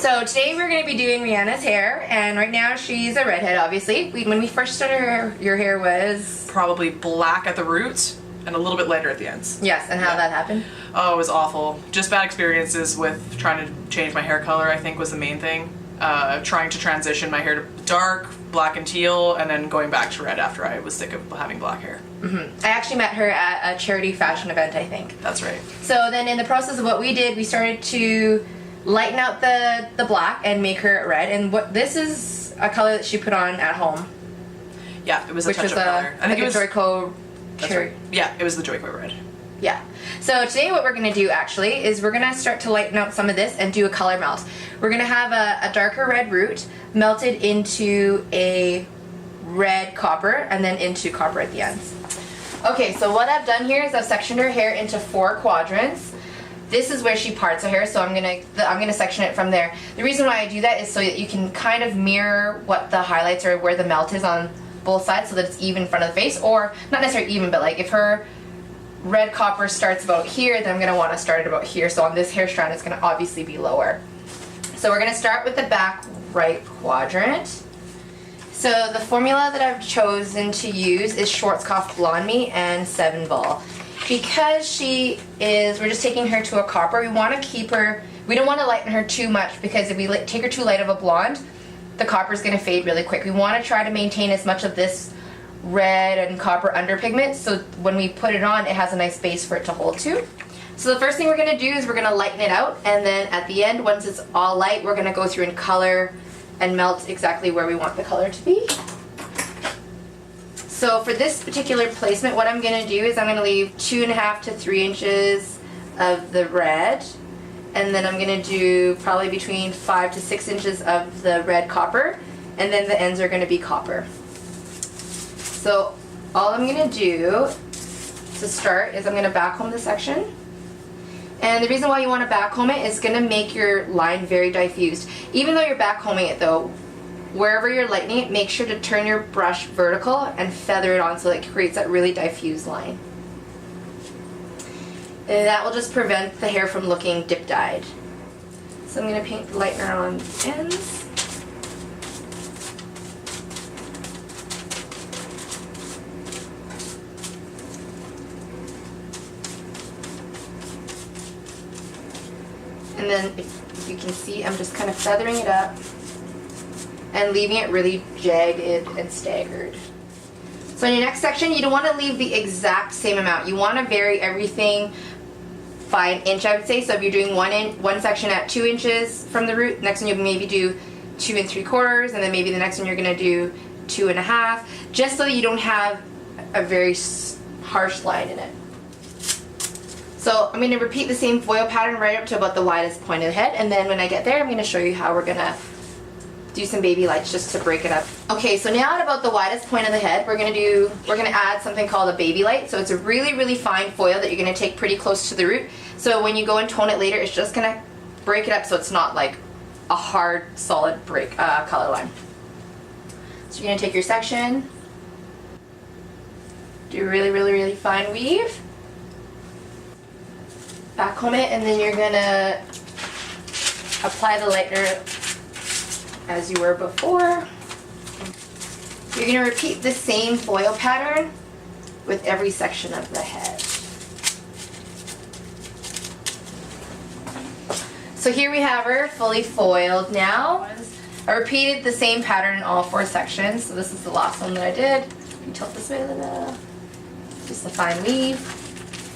So today we're going to be doing Rihanna's hair, and right now she's a redhead, obviously. When we first started her, your hair was... Probably black at the roots and a little bit lighter at the ends. Yes, and how that happened? Oh, it was awful. Just bad experiences with trying to change my hair color, I think, was the main thing. Trying to transition my hair to dark, black and teal, and then going back to red after I was sick of having black hair. I actually met her at a charity fashion event, I think. That's right. So then in the process of what we did, we started to lighten out the black and make her red. And what this is a color that she put on at home. Yeah, it was a which touch was of color. I think it was Joico cherry. Right. Yeah, it was the Joico red. Yeah. So today what we're going to do actually is we're going to start to lighten out some of this and do a color melt. We're going to have a darker red root melted into a red copper and then into copper at the ends. Okay, so what I've done here is I've sectioned her hair into 4 quadrants. This is where she parts her hair, so I'm gonna section it from there. The reason why I do that is so that you can kind of mirror what the highlights or where the melt is on both sides, so that it's even in front of the face, or not necessarily even, but like if her red copper starts about here, then I'm gonna want to start it about here. So on this hair strand, it's gonna obviously be lower. So we're gonna start with the back right quadrant. So the formula that I've chosen to use is Schwarzkopf Blonde Me and 7 Ball. Because we're just taking her to a copper, we want to keep her, we don't want to lighten her too much, because if we take her too light of a blonde, the copper is going to fade really quick. We want to try to maintain as much of this red and copper underpigment, so when we put it on, it has a nice base for it to hold to. So the first thing we're going to do is we're going to lighten it out, and then at the end, once it's all light, we're going to go through and color and melt exactly where we want the color to be. So for this particular placement, what I'm going to do is I'm going to leave 2.5 to 3 inches of the red, and then I'm going to do probably between 5 to 6 inches of the red copper, and then the ends are going to be copper. So all I'm going to do to start is I'm going to backcomb the section. And the reason why you want to backcomb it is going to make your line very diffused. Even though you're backcombing it though, wherever you're lightening it, make sure to turn your brush vertical and feather it on so that it creates that really diffuse line. And that will just prevent the hair from looking dip-dyed. So I'm going to paint the lightener on the ends. And then if you can see, I'm just kind of feathering it up and leaving it really jagged and staggered. So in your next section, you don't want to leave the exact same amount. You want to vary everything by an inch, I would say. So if you're doing one section at 2 inches from the root, next one you'll maybe do 2 3/4, and then maybe the next one you're going to do 2.5, just so that you don't have a very harsh line in it. So I'm going to repeat the same foil pattern right up to about the widest point of the head, and then when I get there, I'm going to show you how we're going to do some baby lights just to break it up. Okay, so now at about the widest point of the head, we're gonna add something called a baby light. So it's a really, really fine foil that you're gonna take pretty close to the root. So when you go and tone it later, it's just gonna break it up so it's not like a hard, solid color line. So you're gonna take your section, do a really, really, really fine weave, backcomb it, and then you're gonna apply the lightener as you were before. You're going to repeat the same foil pattern with every section of the head. So here we have her fully foiled now. I repeated the same pattern in all 4 sections. So this is the last one that I did. You tilt this way a little. Just a fine weave.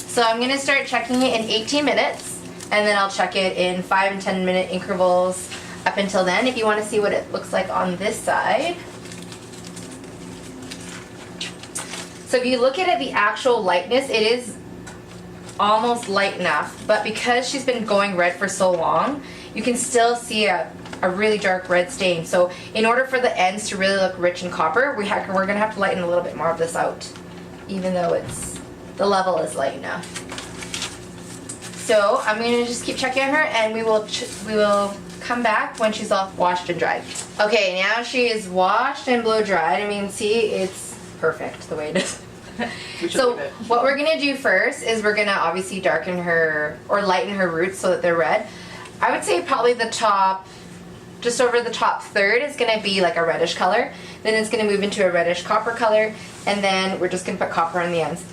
So I'm going to start checking it in 18 minutes, and then I'll check it in 5 and 10 minute intervals up until then, if you want to see what it looks like on this side. So if you look at it, the actual lightness, it is almost light enough, but because she's been going red for so long, you can still see a really dark red stain. So in order for the ends to really look rich in copper, we're going to have to lighten a little bit more of this out, even though the level is light enough. So I'm going to just keep checking on her, and we will come back when she's all washed and dried. Okay, now she is washed and blow dried. I mean, see, it's perfect the way it is. So what we're gonna do first is we're gonna obviously darken her or lighten her roots so that they're red. I would say probably the top just over the top third is going to be like a reddish color. Then it's going to move into a reddish copper color, and then we're just going to put copper on the ends.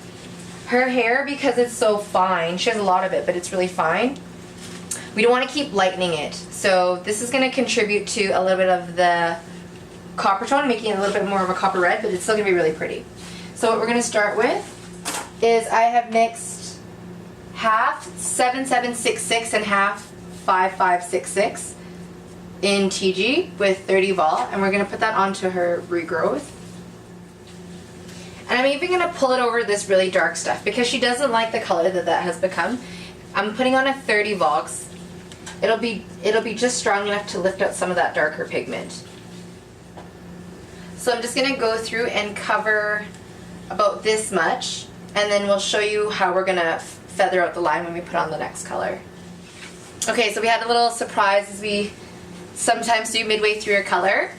Her hair, because it's so fine, she has a lot of it, but it's really fine, we don't want to keep lightening it. So this is going to contribute to a little bit of the copper tone, making it a little bit more of a copper red, but it's still going to be really pretty. So what we're going to start with is I have mixed half 7766 and half 5566 in TG with 30 vol, and we're going to put that onto her regrowth. And I'm even going to pull it over this really dark stuff because she doesn't like the color that has become. I'm putting on a 30 Vox. It'll be just strong enough to lift out some of that darker pigment. So I'm just going to go through and cover about this much, and then we'll show you how we're going to feather out the line when we put on the next color. Okay, so we had a little surprise as we sometimes do midway through her color.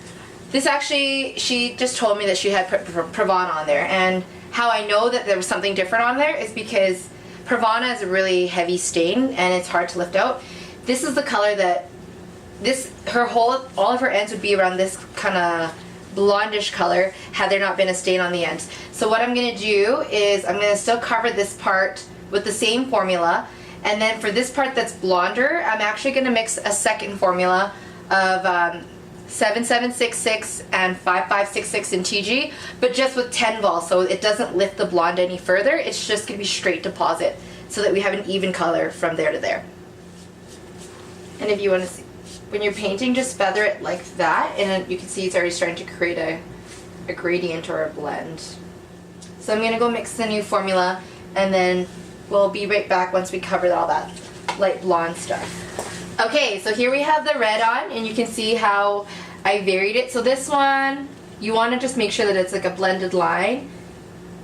This actually, she just told me that she had put Pravana on there, and how I know that there was something different on there is because Pravana is a really heavy stain and it's hard to lift out. This is the color that all of her ends would be around this kind of blondish color had there not been a stain on the ends. So what I'm going to do is I'm going to still cover this part with the same formula, and then for this part that's blonder, I'm actually going to mix a second formula of 7766 and 5566 in TG, but just with 10 vol, so it doesn't lift the blonde any further. It's just going to be straight deposit so that we have an even color from there to there. And if you want to see, when you're painting, just feather it like that, and then you can see it's already starting to create a gradient or a blend. So I'm going to go mix the new formula, and then we'll be right back once we cover all that light blonde stuff. Okay, so here we have the red on, and you can see how I varied it. So this one, you want to just make sure that it's like a blended line,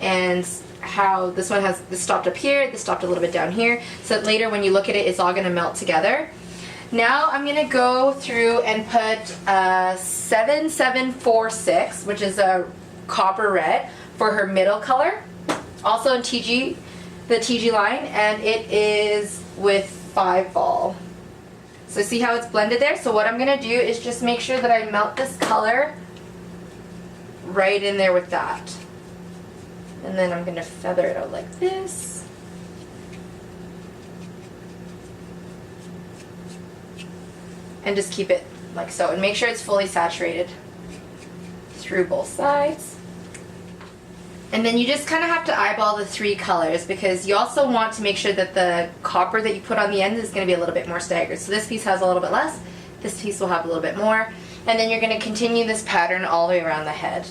and how this one has this stopped up here, this stopped a little bit down here, so that later when you look at it, it's all going to melt together. Now I'm going to go through and put 7746, which is a copper red, for her middle color, also in TG, the TG line, and it is with 5 vol. So see how it's blended there? So what I'm going to do is just make sure that I melt this color right in there with that. And then I'm going to feather it out like this. And just keep it like so. And make sure it's fully saturated through both sides. And then you just kind of have to eyeball the 3 colors, because you also want to make sure that the copper that you put on the end is going to be a little bit more staggered. So this piece has a little bit less, this piece will have a little bit more, and then you're going to continue this pattern all the way around the head.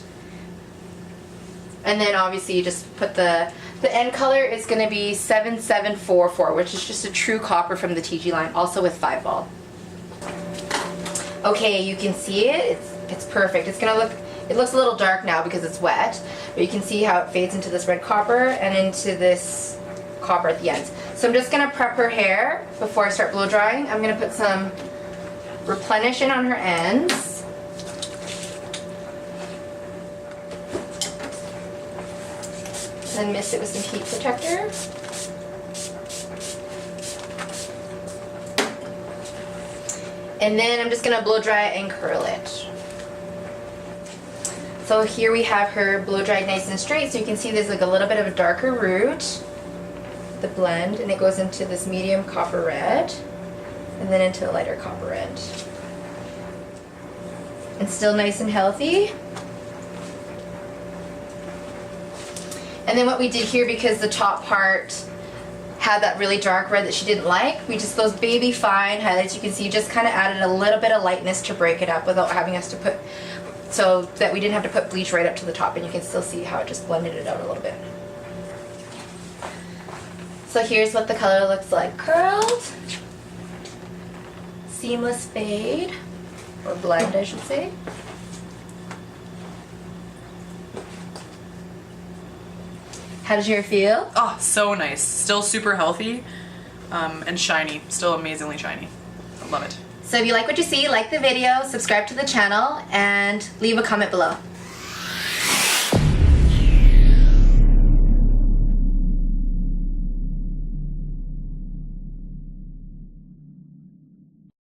And then obviously you just put the end color is going to be 7744, which is just a true copper from the TG line, also with 5 vol. Okay, you can see it, it's perfect. It looks a little dark now because it's wet, but you can see how it fades into this red copper and into this copper at the ends. So I'm just going to prep her hair before I start blow drying. I'm going to put some Replenish in on her ends. Then mist it with some heat protector. And then I'm just going to blow dry it and curl it. So here we have her blow dried nice and straight, so you can see there's like a little bit of a darker root, the blend, and it goes into this medium copper red, and then into a lighter copper red. And still nice and healthy. And then what we did here, because the top part had that really dark red that she didn't like, we just, those baby fine highlights, you can see, just kind of added a little bit of lightness to break it up without having us to put, so that we didn't have to put bleach right up to the top, and you can still see how it just blended it out a little bit. So here's what the color looks like curled. Seamless fade, or blend I should say. How does your feel? Oh, so nice. Still super healthy and shiny. Still amazingly shiny. I love it. So if you like what you see, like the video, subscribe to the channel, and leave a comment below.